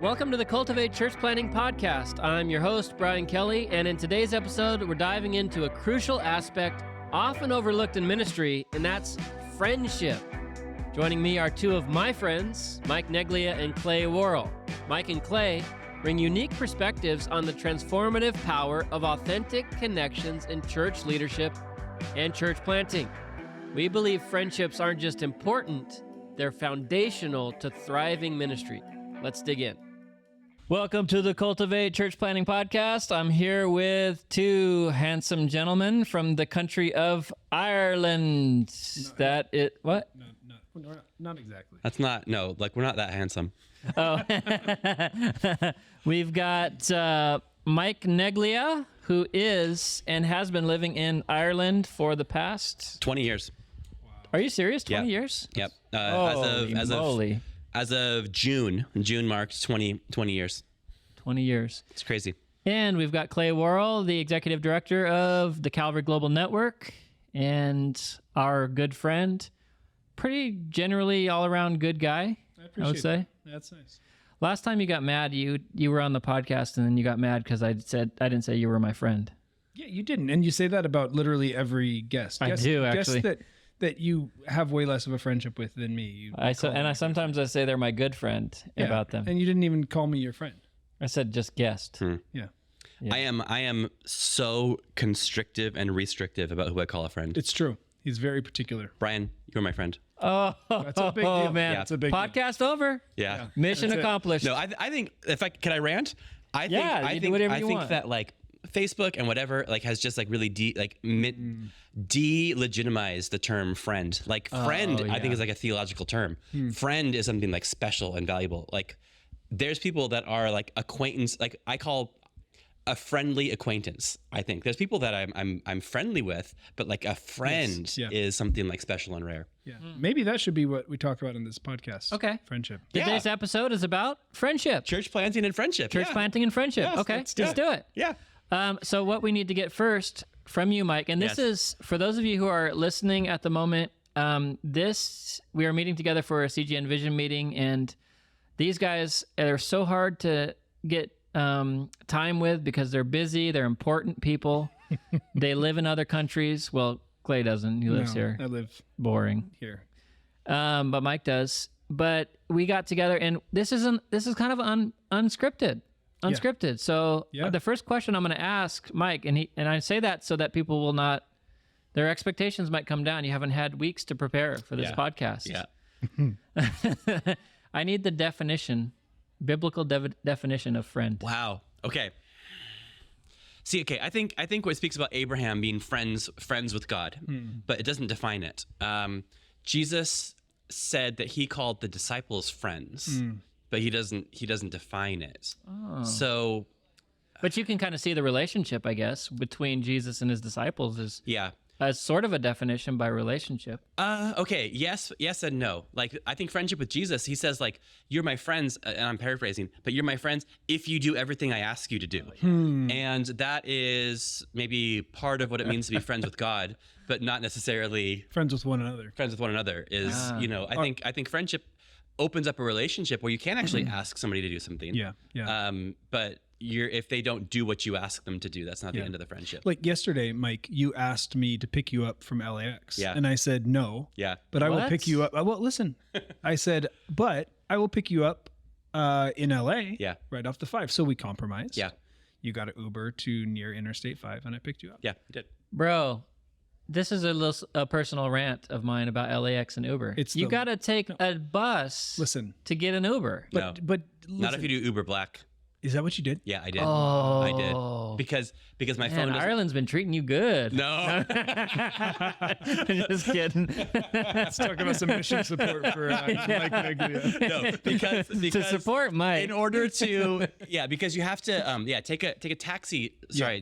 Welcome to the Cultivate Church Planting Podcast. I'm your host, Brian Kelly, and in today's episode, we're diving into a crucial aspect often overlooked in ministry, and that's friendship. Joining me are two of my friends, Mike Neglia and Clay Worrell. Mike and Clay bring unique perspectives on the transformative power of authentic connections in church leadership and church planting. We believe friendships aren't just important, they're foundational to thriving ministry. Let's dig in. Welcome to the Cultivate Church Planting Podcast. I'm here with two handsome gentlemen from the country of Ireland. What? No, not exactly. That's not, no, like we're not that handsome. Oh, we've got Mike Neglia, who is and has been living in Ireland for the past 20 years. Wow. Are you serious? 20 years? Yep. As of June marked 20 years. 20 years. It's crazy. And we've got Clay Worrell, the executive director of the Calvary Global Network, and our good friend, pretty generally all-around good guy, I would say. That's nice. Last time you got mad, you were on the podcast, and then you got mad because I didn't say you were my friend. Yeah, you didn't. And you say that about literally every guest. I do, actually. Guests that you have way less of a friendship with than me. I sometimes say they're my good friend about them. And you didn't even call me your friend. I said just guest. Yeah. Yeah. I am so constrictive and restrictive about who I call a friend. It's true. He's very particular. Brian, you're my friend. Oh, That's a big deal. man. Yeah. That's a big deal. Podcast over. Yeah. Mission That's it. accomplished. No, I think can I rant? I you do whatever you think want. that like Facebook and whatever like has just like really delegitimized the term friend. Like friend, I think is like a theological term. Friend is something like special and valuable. Like there's people that are like acquaintance, like I call a friendly acquaintance. I think there's people that I'm friendly with, but like a friend is something like special and rare. Yeah. Maybe that should be what we talk about in this podcast. Okay. Friendship. Today's episode is about friendship. Church planting and friendship. Church planting and friendship. Yes, Okay, let's let's do it. Yeah. So what we need to get first from you, Mike, and this is, for those of you who are listening at the moment, we are meeting together for a CGN Vision meeting, and these guys are so hard to get time with because they're busy, they're important people. They live in other countries. Well, Clay doesn't. He lives here. I live Boring. here. But Mike does. But we got together, and this is kind of unscripted. So the first question I'm going to ask Mike, and I say that so that people will not, their expectations might come down. You haven't had weeks to prepare for this podcast. Yeah. I need the definition, biblical definition of friend. Wow. Okay. See, okay, I think what it speaks about Abraham being friends with God, but it doesn't define it. Jesus said that he called the disciples friends, but he doesn't define it. Oh. So, but you can kind of see the relationship, I guess, between Jesus and his disciples as sort of a definition by relationship. Okay, yes and no. Like, I think friendship with Jesus, he says, like, you're my friends, and I'm paraphrasing, but you're my friends if you do everything I ask you to do. And that is maybe part of what it means to be friends with God, but not necessarily Friends with one another. friends with one another is, I think friendship opens up a relationship where you can actually ask somebody to do something. Yeah. But if they don't do what you ask them to do, that's not the end of the friendship. Like yesterday, Mike, you asked me to pick you up from LAX. Yeah. And I said no. Yeah. But I will What? pick you up. Well, listen. I said, but I will pick you up in LA. Yeah. Right off the 5. So we compromised. Yeah. You got an Uber to near Interstate 5 and I picked you up. Yeah, you did. Bro, this is a personal rant of mine about LAX and Uber. You got to take a bus to get an Uber. No. But Not if you do Uber Black. Is that what you did? Yeah, I did. Oh. I did. Because my phone Man, doesn't... Ireland's been treating you good. No. Just kidding. Let's talk about some mission support for Mike Neglia. No, because To support Mike. in order to because you have to take a taxi,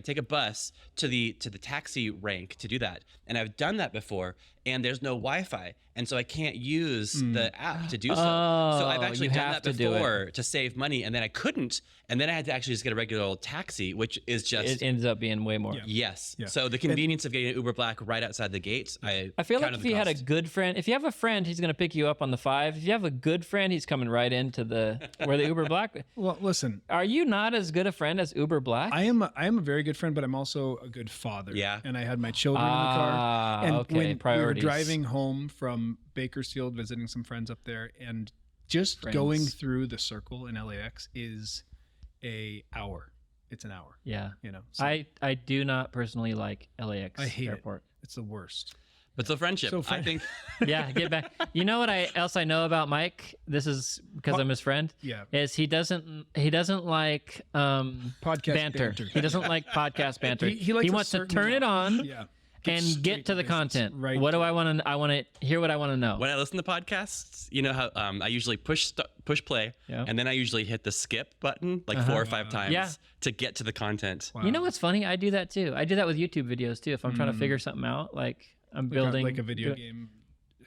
take a bus to the taxi rank to do that. And I've done that before, and there's no Wi-Fi, and so I can't use the app to do so. So I've actually you done have that to do before to save money, and then I couldn't, and then I had to actually just get a regular old taxi, which is just It ends up being way more. yes. Yeah. So the convenience of getting an Uber Black right outside the gates, I feel like if you had a good friend, if you have a friend, he's going to pick you up on the 5. If you have a good friend, he's coming right into where the Uber Black. Well, listen, Are you not as good a friend as Uber Black? I am a very good friend, but I'm also a good father. Yeah. And I had my children in the car. And okay, when priorities. we were driving home from Bakersfield, visiting some friends up there, and just going through the circle in LAX is an hour. It's an hour. Yeah. So I do not personally like LAX I hate airport. It's the worst. But so friendship, I think. Yeah, get back. You know what else I know about Mike? This is because I'm his friend. Yeah. Is he doesn't like Podcast banter. He doesn't like podcast banter. He likes a wants to certain turn it on Yeah. and get to the content. Right. What do I want to? I want to hear what I want to know. When I listen to podcasts, you know how I usually push play, Yeah. and then I usually hit the skip button like 4 or 5 times Yeah. to get to the content. Wow. You know what's funny? I do that too. I do that with YouTube videos too. If I'm trying to figure something out, like I'm building like a video game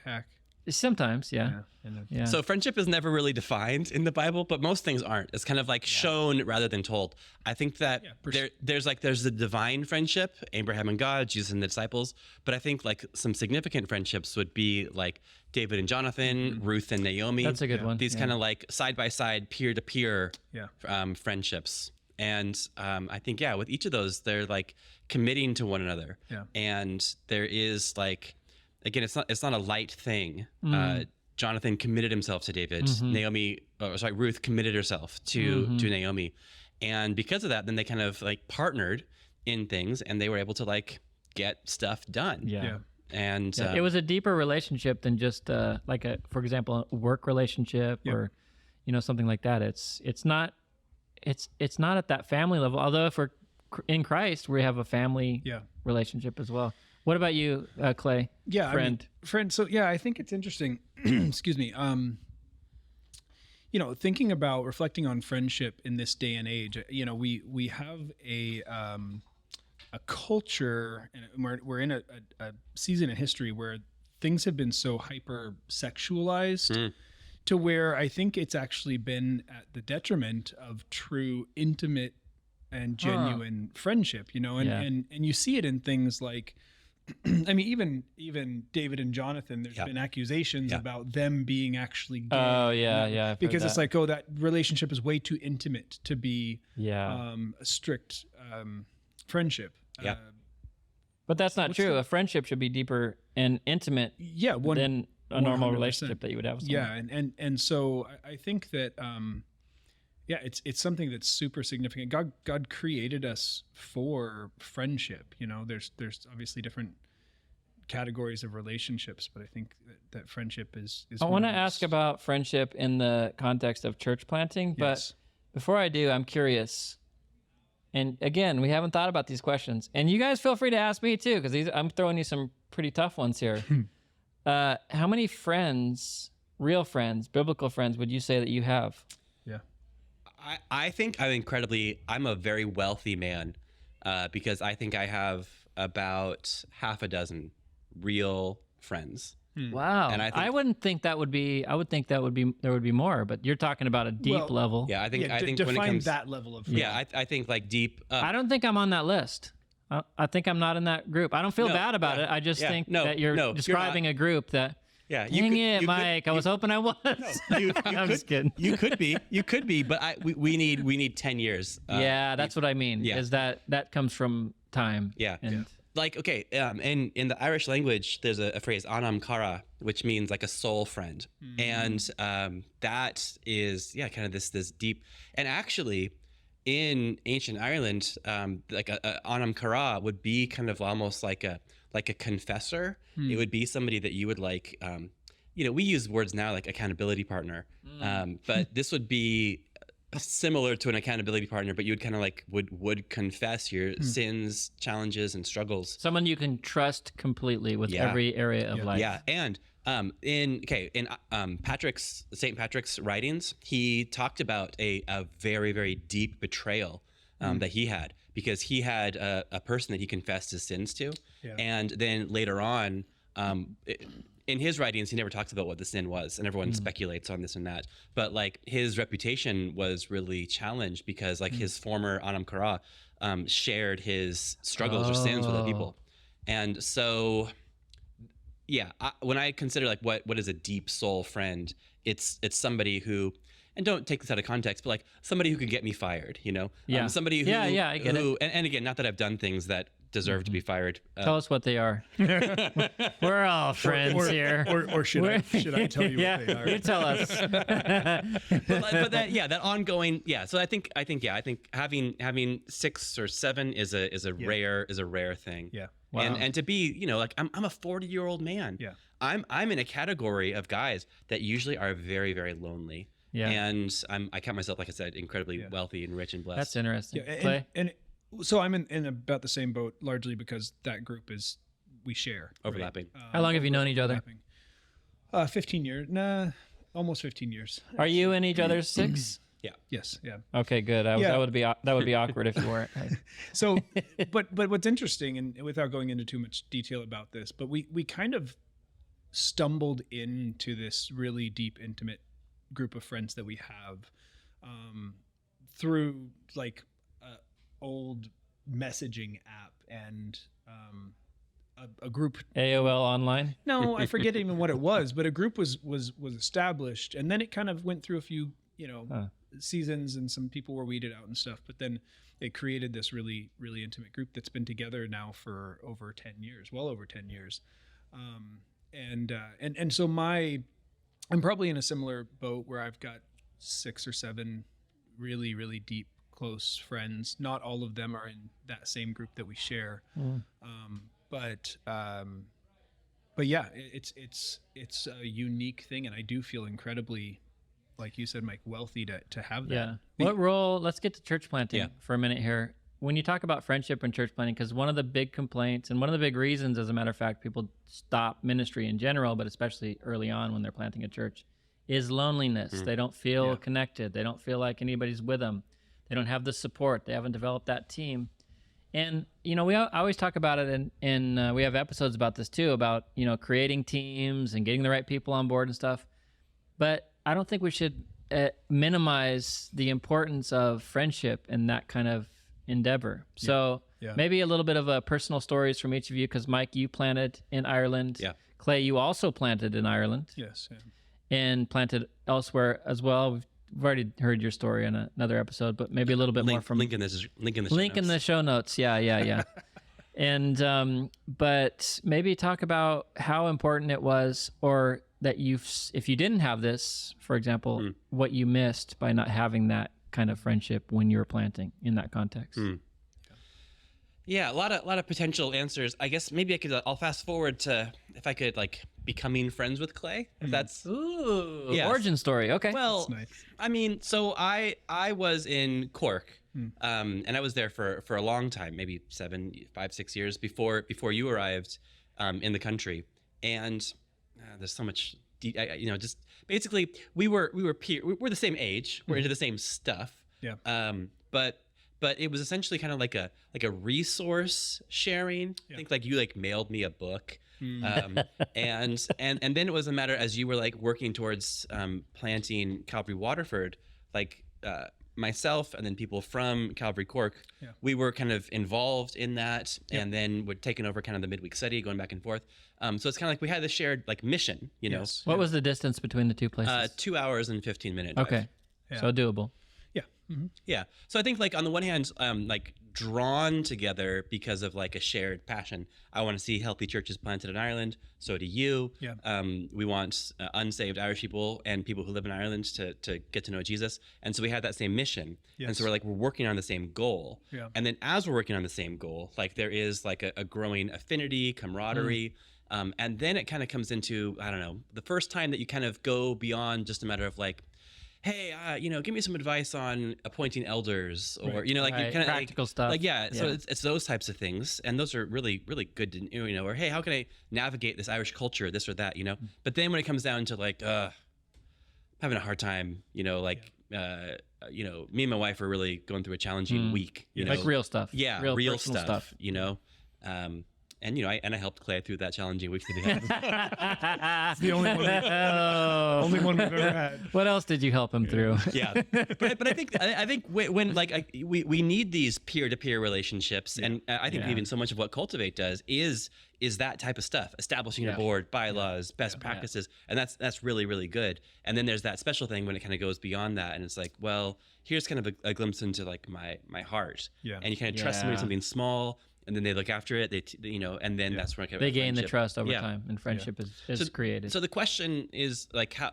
hack. Sometimes, yeah. Yeah. So friendship is never really defined in the Bible, but most things aren't. It's kind of like shown rather than told. I think that there's the divine friendship, Abraham and God, Jesus and the disciples. But I think like some significant friendships would be like David and Jonathan, Ruth and Naomi. That's a good one. These kind of like side by side, peer to peer Yeah. friendships. And I think, with each of those, they're like committing to one another. Yeah. And there is like, again, it's not a light thing. Jonathan committed himself to David. Ruth committed herself to Naomi. And because of that, then they kind of like partnered in things, and they were able to like get stuff done. Yeah. And It was a deeper relationship than just like for example, a work relationship or something like that. It's not at that family level. Although if we're in Christ, we have a family relationship as well. What about you, Clay? Yeah, friend. Friend. So I think it's interesting. Excuse me. Thinking about reflecting on friendship in this day and age. We have a culture, and we're in a season in history where things have been so hyper sexualized to where I think it's actually been at the detriment of true, intimate, and genuine friendship. And you see it in things like. I mean, even David and Jonathan, there's been accusations about them being actually gay. Oh, yeah. Because it's like, that relationship is way too intimate to be a strict friendship. Yeah. But that's not true. A friendship should be deeper and intimate than a normal 100%. relationship that you would have with someone. Yeah, and so I think that it's something that's super significant. God created us for friendship. There's obviously different categories of relationships, but I think that friendship is I want to ask about friendship in the context of church planting, but before I do, I'm curious. And again, we haven't thought about these questions, and you guys feel free to ask me too, because I'm throwing you some pretty tough ones here. How many friends, real friends, biblical friends, would you say that you have? I think I'm a very wealthy man because I think I have about half a dozen real friends. Wow. And I wouldn't think that would be, I would think there would be more, but you're talking about a deep level. Yeah, I think define when it comes that level of friends. Yeah, I think like deep. I don't think I'm on that list. I think I'm not in that group. I don't feel bad about it. I just think that you're describing a group that. Yeah, Mike. I was hoping I was. I'm just kidding. You could be, but we need 10 years. That's what I mean. Yeah. Is that comes from time. Yeah. Like, okay, in the Irish language, there's a phrase, anam cara, which means like a soul friend. And that is, kind of this deep, and actually in ancient Ireland, like a anam cara would be kind of almost like a confessor. It would be somebody that you would like, we use words now like accountability partner, but this would be similar to an accountability partner, but you would kind of like would confess your sins, challenges, and struggles. Someone you can trust completely with every area of life. Yeah, and in St. Patrick's writings, he talked about a very, very deep betrayal that he had, because he had a person that he confessed his sins to, and then later on, In his writings, he never talks about what the sin was, and everyone speculates on this and that. But like his reputation was really challenged because like his former Anam Kara shared his struggles or sins with other people. And so, yeah, when I consider like what is a deep soul friend, it's somebody who, and don't take this out of context, but like somebody who could get me fired, you know? Yeah. Somebody who, I get it. And again, not that I've done things that deserve to be fired. Tell us what they are. We're all friends here. Or should I tell you what they are? You tell us. but that ongoing, So I think having 6 or 7 is a rare thing. Yeah. Wow. And to be, you know, like I'm a 40-year-old man. Yeah. I'm in a category of guys that usually are very, very lonely. Yeah. And I count myself, like I said, incredibly wealthy and rich and blessed. That's interesting. Yeah, Clay? and so I'm in about the same boat, largely because that group we share. Overlapping. Right? How long have you known each other? 15 years. Almost 15 years. Are you in each other's 6? Yeah. Yes. Yeah. Okay, good. That would be awkward if you weren't. So, but what's interesting, and without going into too much detail about this, but we kind of stumbled into this really deep, intimate group of friends that we have through like old messaging app and a group. AOL Online? No, I forget even what it was, but a group was established, and then it kind of went through a few, seasons, and some people were weeded out and stuff. But then it created this really, really intimate group that's been together now for over 10 years, well over 10 years. And so I'm probably in a similar boat where I've got 6 or 7 really, really deep, close friends. Not all of them are in that same group that we share. But yeah, it's a unique thing, and I do feel incredibly, like you said, Mike, wealthy to have that. Yeah. What role? Let's get to church planting for a minute here. When you talk about friendship and church planting, because one of the big complaints and one of the big reasons, as a matter of fact, people stop ministry in general, but especially early on when they're planting a church, is loneliness. They don't feel connected. They don't feel like anybody's with them. They don't have the support. They haven't developed that team. And, we always talk about it, and we have episodes about this too, about, creating teams and getting the right people on board and stuff. But I don't think we should minimize the importance of friendship in that kind of endeavor. So maybe a little bit of personal stories from each of you, because Mike, you planted in Ireland. Yeah. Clay, you also planted in Ireland. Yes. Yeah. And planted elsewhere as well. We've already heard your story in another episode, but maybe a little bit more from link in the show notes. Yeah. And but maybe talk about how important it was, or that if you didn't have this, for example, what you missed by not having that kind of friendship when you were planting in that context. Yeah, a lot of potential answers. I guess maybe I'll fast forward to, if I could, like, becoming friends with Clay. If that's origin story. Okay. Well, that's nice. I mean, so I was in Cork, and I was there for a long time, maybe 5, 6 years before you arrived in the country. And there's so much, just basically we were the same age, we're into the same stuff. Yeah. But it was essentially kind of like a resource sharing. I think like you mailed me a book, and then it was a matter, as you were like working towards planting Calvary Waterford, like myself and then people from Calvary Cork, we were kind of involved in that, and then we're taking over kind of the midweek study, going back and forth. So it's kind of like we had this shared like mission, Yes. What was the distance between the two places? 2 hours and 15 minutes. Okay, so doable. Yeah. Mm-hmm. Yeah. So I think like on the one hand, like drawn together because of like a shared passion. I want to see healthy churches planted in Ireland. So do you. Yeah. We want unsaved Irish people and people who live in Ireland to get to know Jesus. And so we had that same mission. Yes. And so we're working on the same goal. Yeah. And then as we're working on the same goal, like there is like a growing affinity, camaraderie. And then it kind of comes into, I don't know, the first time that you kind of go beyond just a matter of like, hey, give me some advice on appointing elders, or, you kind of practical stuff. So it's those types of things. And those are really, really good to, or, hey, how can I navigate this Irish culture, this or that, But then when it comes down to like, having a hard time, me and my wife are really going through a challenging week, like real stuff. Yeah, real stuff. And I helped Clay through that challenging week that he had. It's the only one we've ever had. What else did you help him through? Yeah, but I think when we need these peer-to-peer relationships, and I think even so much of what Cultivate does is that type of stuff, establishing a board, bylaws, best practices, and that's really, really good. And then there's that special thing when it kind of goes beyond that, and it's like, well, here's kind of a glimpse into like my heart, and you kind of trust somebody with something small. And then they look after it, and then that's where they gain the trust over time, and friendship is created. So the question is how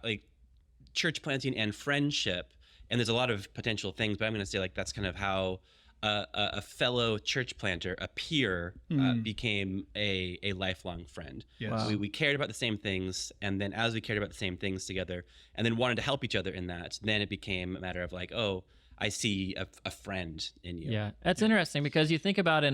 church planting and friendship, and there's a lot of potential things, but I'm going to say that's kind of how a fellow church planter, a peer, became a lifelong friend. Yes. Wow. We cared about the same things, and then as we cared about the same things together, and then wanted to help each other in that, then it became a matter of I see a friend in you. Yeah, that's interesting because you think about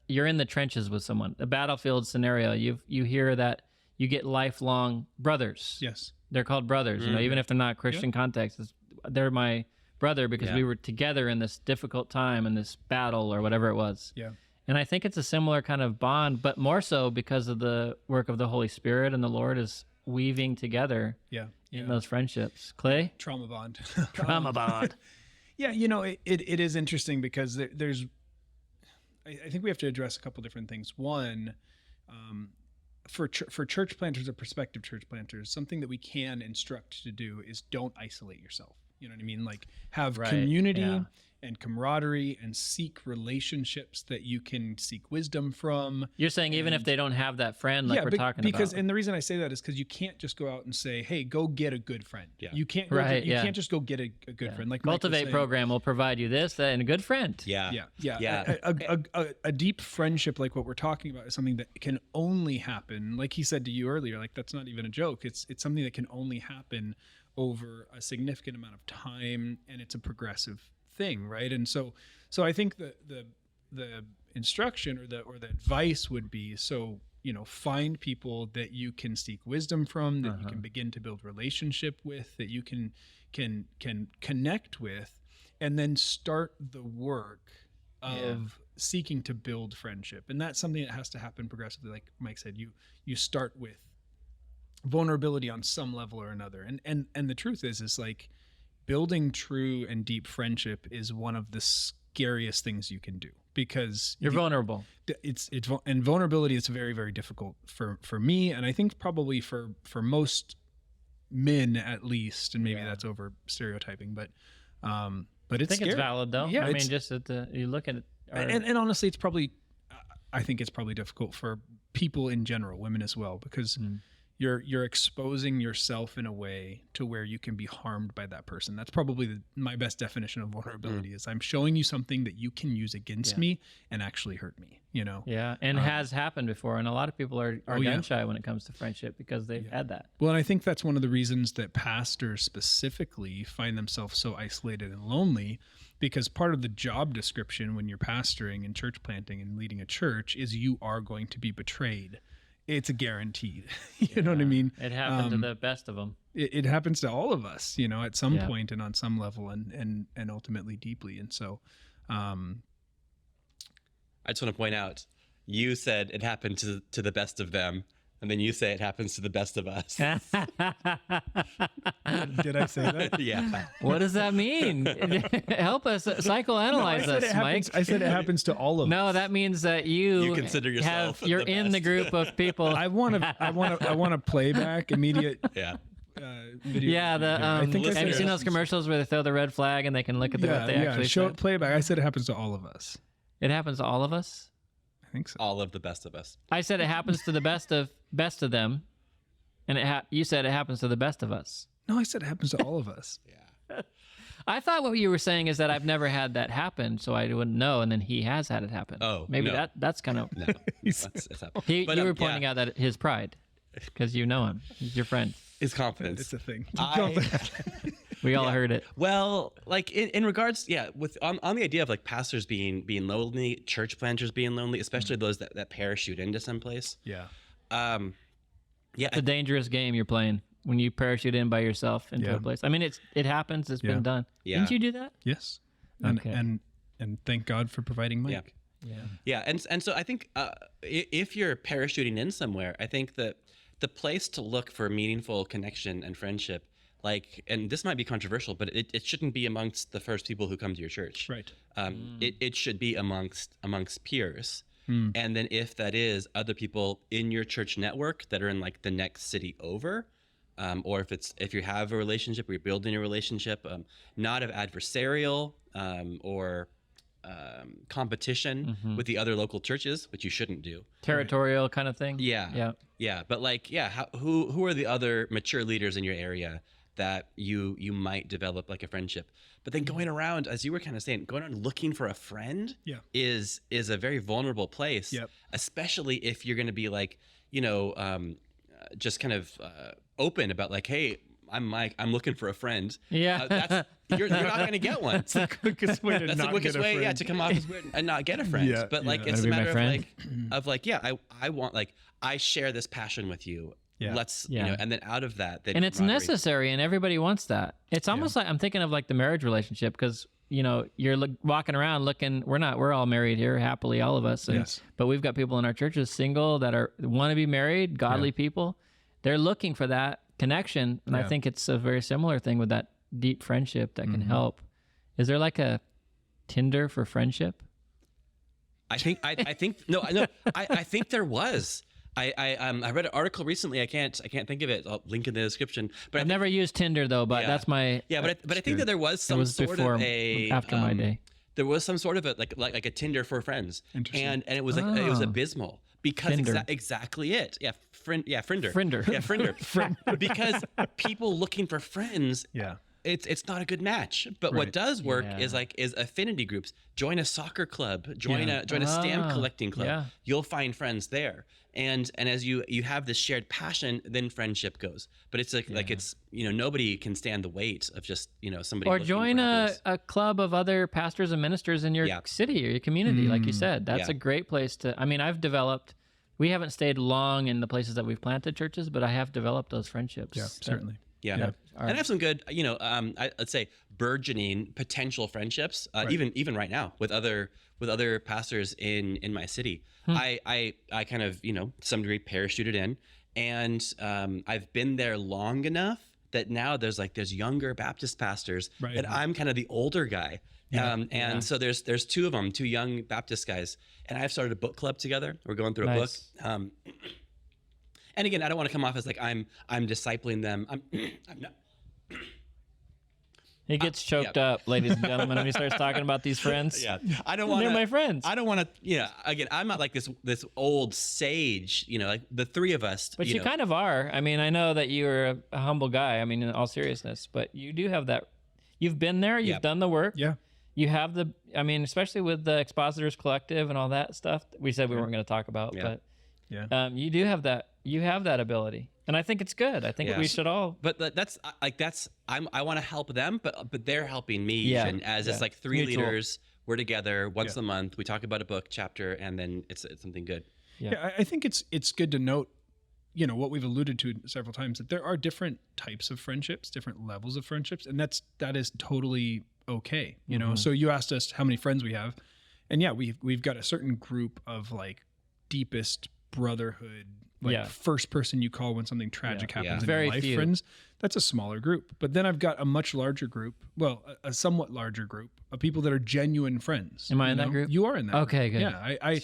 you're in the trenches with someone, a battlefield scenario. You hear that you get lifelong brothers. Yes, they're called brothers. Even if they're not Christian context, they're my brother because we were together in this difficult time in this battle or whatever it was. Yeah, and I think it's a similar kind of bond, but more so because of the work of the Holy Spirit and the Lord is weaving together. In those friendships. Clay? Trauma bond. Trauma bond. Yeah, it is interesting because there's. I think we have to address a couple different things. One, for church planters or prospective church planters, something that we can instruct to do is don't isolate yourself. You know what I mean? Have community and camaraderie and seek relationships that you can seek wisdom from. You're saying even if they don't have that friend we're talking about. And the reason I say that is because you can't just go out and say, hey, go get a good friend. Yeah. You can't can't just go get a good friend. Like Cultivate program will provide you this, that, and a good friend. Yeah. A deep friendship like what we're talking about is something that can only happen, like he said to you earlier, that's not even a joke. It's something that can only happen over a significant amount of time, and it's a progressive thing, right? And so I think the instruction or the advice would be, find people that you can seek wisdom from, that you can begin to build relationship with, that you can connect with, and then start the work of seeking to build friendship. And that's something that has to happen progressively. Like Mike said, you start with vulnerability on some level or another. And the truth is building true and deep friendship is one of the scariest things you can do because you're vulnerable. And vulnerability is very, very difficult for me. And I think probably for most men at least, and maybe that's over stereotyping, but it's I think scary. It's valid though. Yeah, I mean, just that you look at it. And honestly, I think it's probably difficult for people in general, women as well, because you're exposing yourself in a way to where you can be harmed by that person. That's probably my best definition of vulnerability is I'm showing you something that you can use against me and actually hurt me, Yeah, and has happened before. And a lot of people are gun shy when it comes to friendship because they've had that. Well, and I think that's one of the reasons that pastors specifically find themselves so isolated and lonely, because part of the job description when you're pastoring and church planting and leading a church is you are going to be betrayed. It's a guaranteed. You know what I mean? It happened to the best of them. It happens to all of us, at some point and on some level and ultimately deeply. And so I just want to point out, you said it happened to the best of them. And then you say it happens to the best of us. Did I say that? Yeah. What does that mean? Help us psychoanalyze us, Mike. I said it happens to all of us. No, that means that you consider yourself you're the in best. the group of people. I want to playback immediate. Yeah. Video. Yeah, have you seen those commercials where they throw the red flag and they can look at what they actually show said? Playback. I said it happens to all of us. It happens to all of us? I think so. All of the best of us. I said it happens to the best of them, and you said it happens to the best of us. No, I said it happens to all of us. Yeah. I thought what you were saying is that I've never had that happen, so I wouldn't know, and then he has had it happen. Oh, maybe no. that's kind of. No, it's happened. You were pointing out that his pride, because you know him, he's your friend. His confidence. It's a thing. We all heard it. Well, in regards, with on the idea of pastors being lonely, church planters being lonely, especially those that parachute into someplace. Yeah. It's a dangerous game you're playing when you parachute in by yourself into a place. I mean, it happens. It's been done. Yeah. Didn't you do that? Yes. Okay. And thank God for providing Mike. Yeah. And so I think if you're parachuting in somewhere, I think that the place to look for meaningful connection and friendship, like, and this might be controversial, but it shouldn't be amongst the first people who come to your church. Right. It should be amongst peers. And then if that is other people in your church network that are in like the next city over, or if you have a relationship or you're building a relationship, not of adversarial or competition with the other local churches, which you shouldn't do. Territorial kind of thing. Yeah. But like, who are the other mature leaders in your area that you might develop like a friendship? But then going around, as you were kind of saying, going around looking for a friend is a very vulnerable place, especially if you're going to be like, just kind of open about like, hey, I'm Mike, I'm looking for a friend. Yeah. You're not going to get one. That's the quickest way to That's not the quickest get a way, friend. to come off as weird and not get a friend. But like, it's a Wanna be matter my of like, I want, like, I share this passion with you. Let's, and then out of that, and it's necessary, and everybody wants that. It's almost like, I'm thinking of like the marriage relationship, because you're walking around looking. We're all married here happily, all of us. But we've got people in our churches single that want to be married, godly people. They're looking for that connection, and I think it's a very similar thing with that deep friendship that can help. Is there like a Tinder for friendship? I think there was. I read an article recently. I can't think of it. I'll link in the description. But I've never used Tinder though. But that's my But I think that there was some sort of a after my day. There was some sort of a like a Tinder for friends, and it was like it was abysmal because exactly it. Friender. Yeah, Friender. Because people looking for friends. It's not a good match. But what does work is affinity groups. Join a soccer club. Join a stamp collecting club. Yeah. You'll find friends there. And as you have this shared passion, then friendship goes. But it's like it's nobody can stand the weight of just somebody. Or join a club of other pastors and ministers in your city or your community, like you said. That's a great place to. I mean, we haven't stayed long in the places that we've planted churches, but I have developed those friendships. Yeah, certainly. Yeah. And I have some good, let's say burgeoning potential friendships, even right now with other pastors in my city. I kind of, to some degree parachuted in, and I've been there long enough that now there's younger Baptist pastors and I'm kind of the older guy. So there's two of them, two young Baptist guys, and I've started a book club together. We're going through a book. And again, I don't want to come off as like I'm discipling them. I'm not. He gets choked up, ladies and gentlemen, when he starts talking about these friends. I don't want. They're my friends. I don't want to. Again, I'm not like this old sage. Like the three of us. But you kind of are. I mean, I know that you're a humble guy. I mean, in all seriousness, but you do have that. You've been there. You've done the work. Yeah. You have especially with the Expositors Collective and all that stuff that we said we weren't going to talk about, but you do have that. You have that ability, and I think it's good. I think we should all. But I want to help them, but they're helping me. And as it's like three Mutual. leaders, we're together once a month. We talk about a book chapter, and then it's something good. I think it's good to note, what we've alluded to several times, that there are different types of friendships, different levels of friendships, and that is totally okay. So you asked us how many friends we have, and we've got a certain group of like deepest brotherhood, first person you call when something tragic happens in Very your life, few. friends. That's a smaller group. But then I've got a much larger group, a somewhat larger group of people that are genuine friends. Am I in that group? You are in that Okay, group. good. Yeah,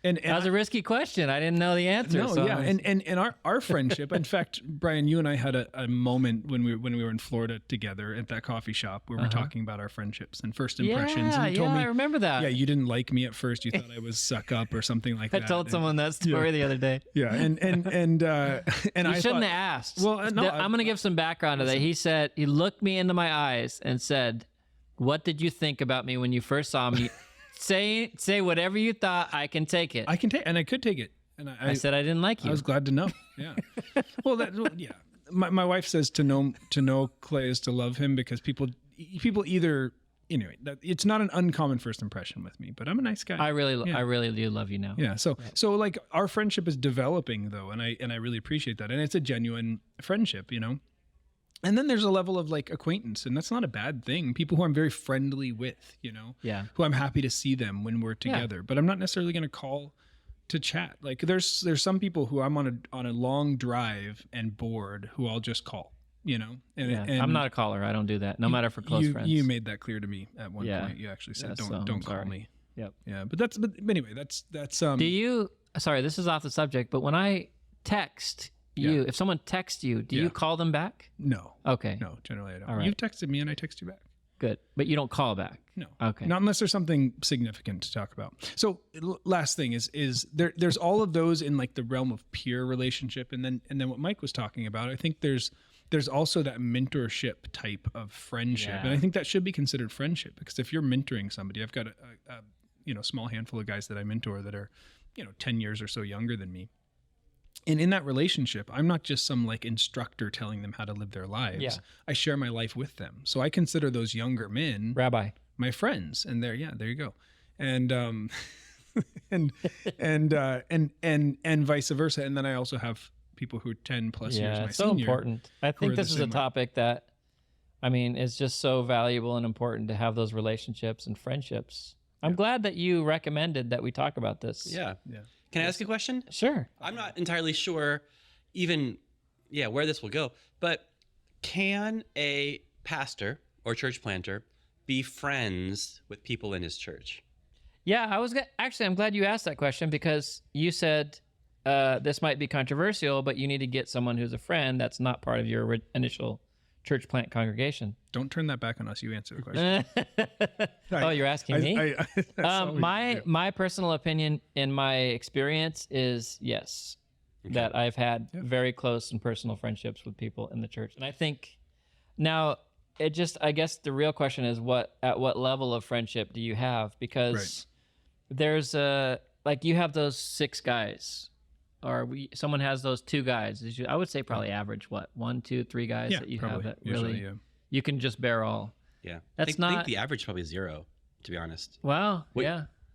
And that was a risky question. I didn't know the answer. No, and our friendship. In fact, Brian, you and I had a moment when we were in Florida together at that coffee shop where we're talking about our friendships and first impressions. And you told me, I remember that. Yeah, you didn't like me at first. You thought I was suck up or something like that. I told someone that story the other day. Yeah, and You I shouldn't have asked. Well, no, I'm going to give some background to that. He said he looked me into my eyes and said, "What did you think about me when you first saw me?" Say whatever you thought. I can take it. I can take, and I could take it. And I said I didn't like you. I was glad to know. Yeah. Well, My wife says to know Clay is to love him, because people either anyway. It's not an uncommon first impression with me, but I'm a nice guy. I really do love you now. Yeah. So like our friendship is developing though, and I really appreciate that, and it's a genuine friendship, And then there's a level of like acquaintance, and that's not a bad thing. People who I'm very friendly with, who I'm happy to see them when we're together, but I'm not necessarily going to call to chat. Like there's some people who I'm on a long drive and bored who I'll just call, and I'm not a caller. I don't do that. No matter for close friends. You made that clear to me at one point. You actually said, don't call me. Yep. Yeah. But anyway, that's do you, sorry, this is off the subject, but when I text you, if someone texts you, do you call them back? No. Okay. No, generally I don't. All right. You've texted me and I text you back. Good. But you don't call back? No. Okay. Not unless there's something significant to talk about. So last thing is there's all of those in like the realm of peer relationship. And then what Mike was talking about, I think there's also that mentorship type of friendship. Yeah. And I think that should be considered friendship, because if you're mentoring somebody, I've got a small handful of guys that I mentor that are, 10 years or so younger than me. And in that relationship, I'm not just some like instructor telling them how to live their lives. Yeah. I share my life with them. So I consider those younger men Rabbi, my friends, and there you go. And and vice versa. And then I also have people who are 10 plus years my it's so senior. important. I think this is a topic that, is just so valuable and important to have those relationships and friendships. I'm glad that you recommended that we talk about this. Yeah. Can I ask a question? Sure. I'm not entirely sure even, where this will go, but can a pastor or church planter be friends with people in his church? Yeah, I'm glad you asked that question, because you said this might be controversial, but you need to get someone who's a friend that's not part of your initial church plant congregation. Don't turn that back on us. You answer the question. Oh, you're asking me? My my personal opinion in my experience is yes, that I've had very close and personal friendships with people in the church. And I think now I guess the real question is at what level of friendship do you have? Because there's you have those 6 guys, or someone has those 2 guys. I would say probably average 1, 2, 3 guys that you have that really you can just bear all. Yeah, I think the average is probably 0, to be honest. Well,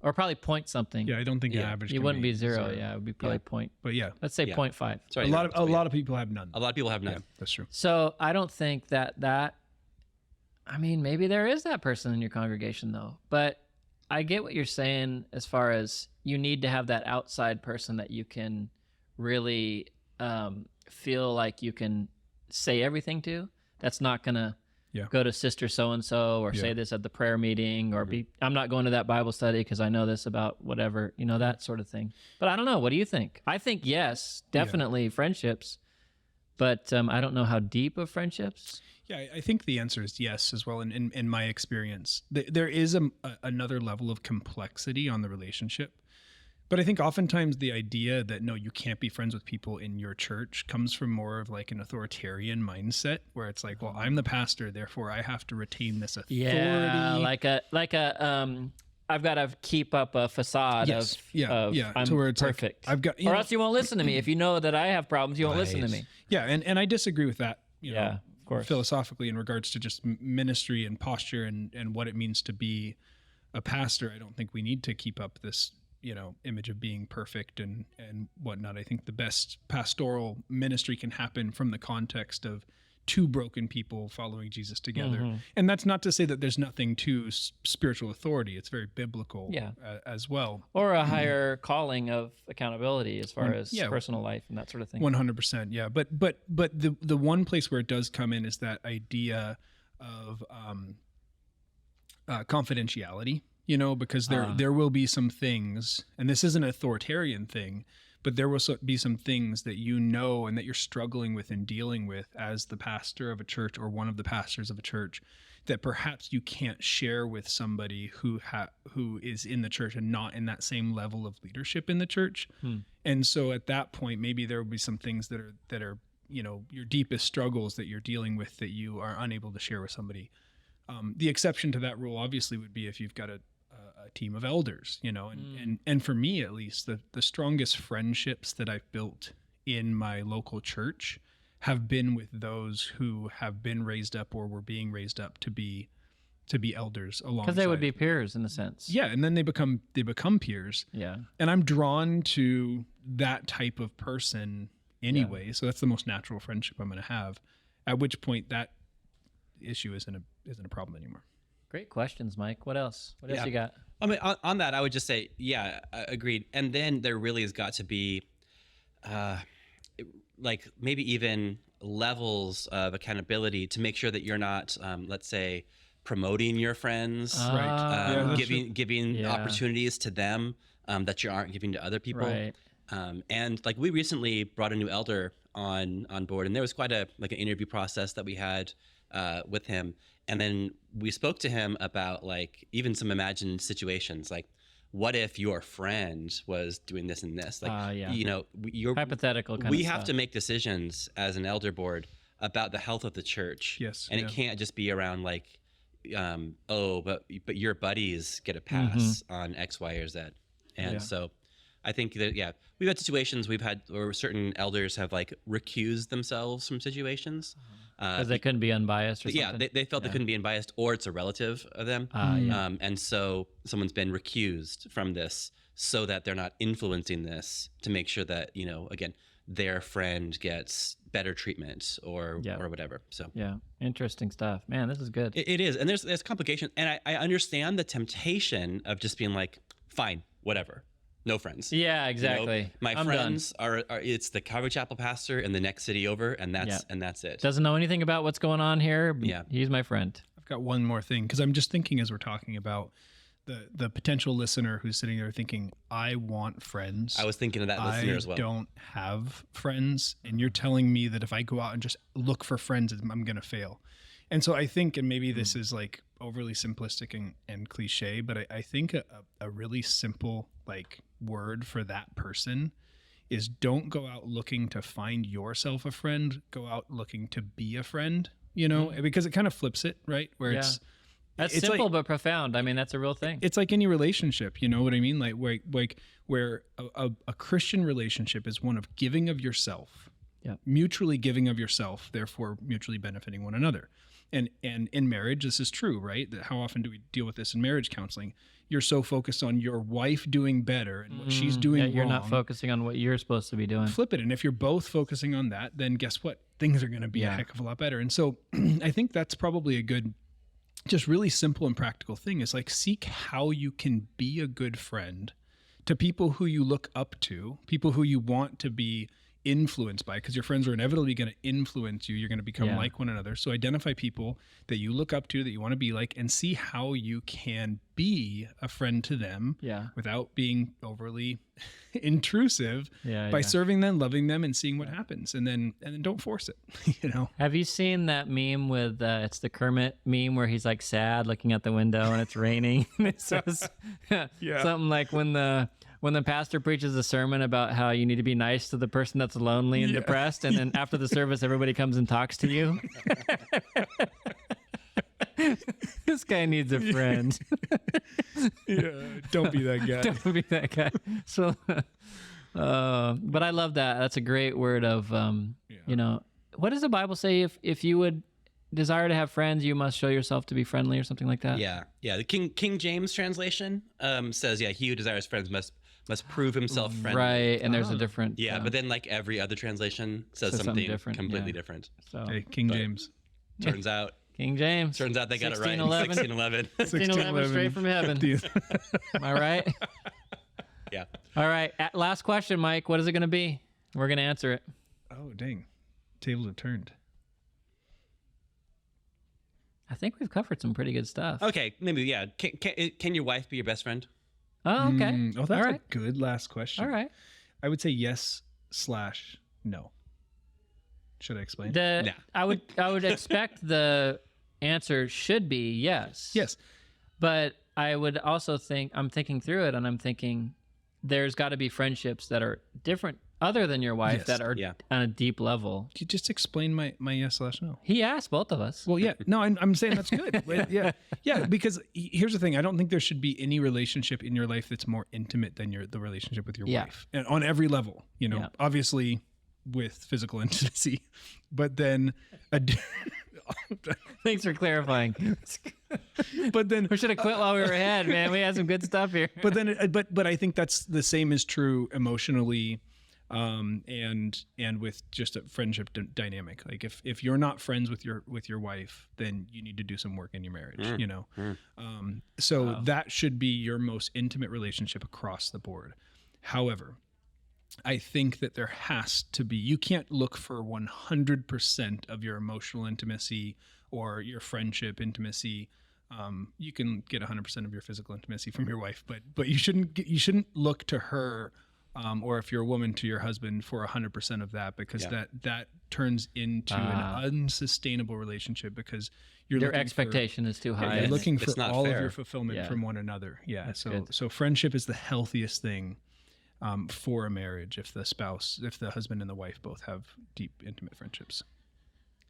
or probably point something. Yeah, I don't think the average. It wouldn't be 0. Yeah, it would be probably point. But let's say 0.5. Sorry, a lot of people have none. A lot of people have none. Yeah, that's true. So I don't think that. Maybe there is that person in your congregation though, but I get what you're saying as far as you need to have that outside person that you can really feel like you can say everything to. That's not going to go to sister so-and-so or say this at the prayer meeting or I'm not going to that Bible study because I know this about whatever, that sort of thing. But I don't know. What do you think? I think yes, definitely friendships, but I don't know how deep of friendships. Yeah, I think the answer is yes as well. In my experience, there is another level of complexity on the relationship. But I think oftentimes the idea that, no, you can't be friends with people in your church comes from more of like an authoritarian mindset where it's like, well, I'm the pastor, therefore I have to retain this authority. Yeah, I've got to keep up a facade of I'm to where it's perfect. Like, I've got, or else you won't listen to me. If you know that I have problems, you won't listen to me. Yeah, and I disagree with that. Of course. Philosophically in regards to just ministry and posture and what it means to be a pastor. I don't think we need to keep up this image of being perfect and whatnot. I think the best pastoral ministry can happen from the context of 2 broken people following Jesus together. Mm-hmm. And that's not to say that there's nothing to spiritual authority. It's very biblical as well. Or a higher calling of accountability as far as personal life and that sort of thing. 100%. Yeah. But the one place where it does come in is that idea of confidentiality. Because there will be some things, and this is an authoritarian thing, but there will be some things that and that you're struggling with and dealing with as the pastor of a church or one of the pastors of a church that perhaps you can't share with somebody who is in the church and not in that same level of leadership in the church. And so at that point, maybe there will be some things that are your deepest struggles that you're dealing with that you are unable to share with somebody. The exception to that rule obviously would be if you've got a team of elders, and for me at least, the strongest friendships that I've built in my local church have been with those who have been raised up or were being raised up to be elders alongside. Because they would be peers in a sense. Yeah, and then they become peers. Yeah. And I'm drawn to that type of person anyway, so that's the most natural friendship I'm going to have. at which point that issue isn't a problem anymore. Great questions, Mike. What else? What else you got? I mean, on that, I would just say, yeah, agreed. And then there really has got to be, like maybe even levels of accountability to make sure that you're not, let's say, promoting your friends, Right? Giving opportunities to them that you aren't giving to other people. Right. And like we recently brought a new elder on board, and there was quite an interview process that we had with him. And then we spoke to him about like even some imagined situations, like what if your friend was doing this and this? Like, you're hypothetical kind we of have stuff. to make decisions as an elder board about the health of the church. Yes, and it can't just be around like, but your buddies get a pass on X, Y, or Z. And so I think that, we've had situations where certain elders have like recused themselves from situations. Because they couldn't be unbiased or something? Yeah, they felt they couldn't be unbiased, or it's a relative of them. And so someone's been recused from this so that they're not influencing this, to make sure that, again, their friend gets better treatment or whatever. So interesting stuff. Man, this is good. It is. And there's complications. And I understand the temptation of just being like, fine, whatever. No friends. Yeah, exactly. My friends are it's the Calvary Chapel pastor in the next city over, and that's it. Doesn't know anything about what's going on here. Yeah. He's my friend. I've got one more thing, because I'm just thinking as we're talking about the potential listener who's sitting there thinking, I want friends. I was thinking of that listener as well. I don't have friends, and you're telling me that if I go out and just look for friends, I'm going to fail. And so I think, and maybe this is like overly simplistic and cliche, but I think a really simple like word for that person is, don't go out looking to find yourself a friend, go out looking to be a friend, because it kind of flips it, right? Where it's simple but profound. I mean, that's a real thing. It's like any relationship, you know what I mean? Like where a Christian relationship is one of giving of yourself, mutually giving of yourself, therefore mutually benefiting one another. And in marriage, this is true, right? That how often do we deal with this in marriage counseling? You're so focused on your wife doing better and what she's doing you're wrong. not focusing on what you're supposed to be doing. Flip it. And if you're both focusing on that, then guess what? Things are going to be a heck of a lot better. And so I think that's probably a good, just really simple and practical thing, is like, seek how you can be a good friend to people who you look up to, people who you want to be influenced by, because your friends are inevitably going to influence you. You're going to become like one another. So identify people that you look up to, that you want to be like, and see how you can be a friend to them without being overly intrusive by serving them, loving them, and seeing what happens. And then don't force it, Have you seen that meme with, it's the Kermit meme where he's like sad looking out the window and it's raining? And it says something like, when the pastor preaches a sermon about how you need to be nice to the person that's lonely and depressed, and then after the service, everybody comes and talks to you. This guy needs a friend. Don't be that guy. Don't be that guy. So, but I love that. That's a great word of, what does the Bible say? If you would desire to have friends, you must show yourself to be friendly, or something like that. Yeah. The King James translation says, he who desires friends must prove himself friendly. Right, and there's a different... but then like every other translation says something different, completely different. So, hey, King James. Turns out King James. Turns out they got it right. 1611. 1611 straight from heaven. Am I right? Yeah. All right, last question, Mike. What is it going to be? We're going to answer it. Oh, dang. Tables have turned. I think we've covered some pretty good stuff. Okay, maybe, Can your wife be your best friend? Oh, okay. That's a good last question. All right. I would say yes/no. Should I explain? I would expect the answer should be yes. Yes. But I would also think, I'm thinking through it, and I'm thinking there's got to be friendships that are different other than your wife that are on a deep level. Could you just explain my yes/no? He asked both of us. Well, no, I'm saying that's good. Because here's the thing. I don't think there should be any relationship in your life that's more intimate than the relationship with your wife, and on every level. Obviously with physical intimacy, but then Thanks for clarifying. But then we should have quit while we were ahead, man. We had some good stuff here. But then, but I think that's the same is true emotionally, and with just a friendship dynamic. Like if you're not friends with your wife, then you need to do some work in your marriage, you know? So that should be your most intimate relationship across the board. However, I think that there has to be, you can't look for 100% of your emotional intimacy or your friendship intimacy. You can get 100% of your physical intimacy from your wife, but you shouldn't look to her, or if you're a woman, to your husband for 100% of that, because that turns into an unsustainable relationship, because your expectation is too high. You're looking for all fair. of your fulfillment from one another. Yeah. That's So good. friendship is the healthiest thing for a marriage, if the husband and the wife both have deep, intimate friendships.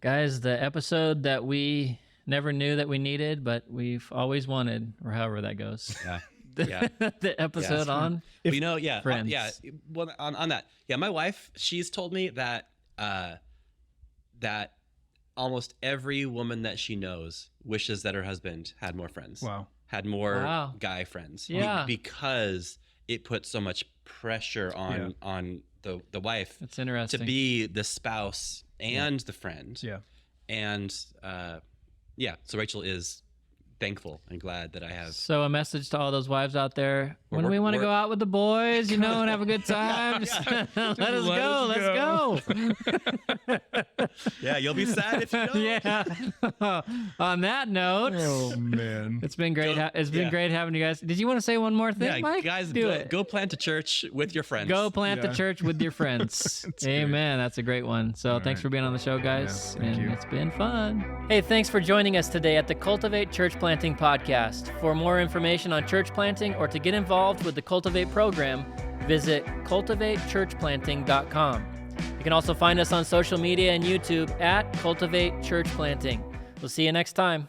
Guys, the episode that we never knew that we needed, but we've always wanted, or however that goes. Yeah. The episode on Friends. Well, on that. Yeah, my wife, she's told me that that almost every woman that she knows wishes that her husband had more friends. Wow. Had more guy friends. Yeah. Because it puts so much pressure on the wife. That's interesting. To be the spouse and the friend. Yeah. And so Rachel is thankful and glad that I have. So a message to all those wives out there: when we want to go out with the boys, and have a good time, let us go. Yeah, you'll be sad if you don't. Yeah. On that note, Oh man, it's been great. It's been great having you guys. Did you want to say one more thing, Yeah, Mike? guys, Do it. go plant a church with your friends. Go plant the church with your friends. Amen. That's a great one. So thanks for being on the show, guys. Yeah, thank you. It's been fun. Hey, thanks for joining us today at the Cultivate Church Planting Podcast. For more information on church planting or to get involved with the Cultivate program, visit cultivatechurchplanting.com. You can also find us on social media and YouTube at Cultivate Church Planting. We'll see you next time.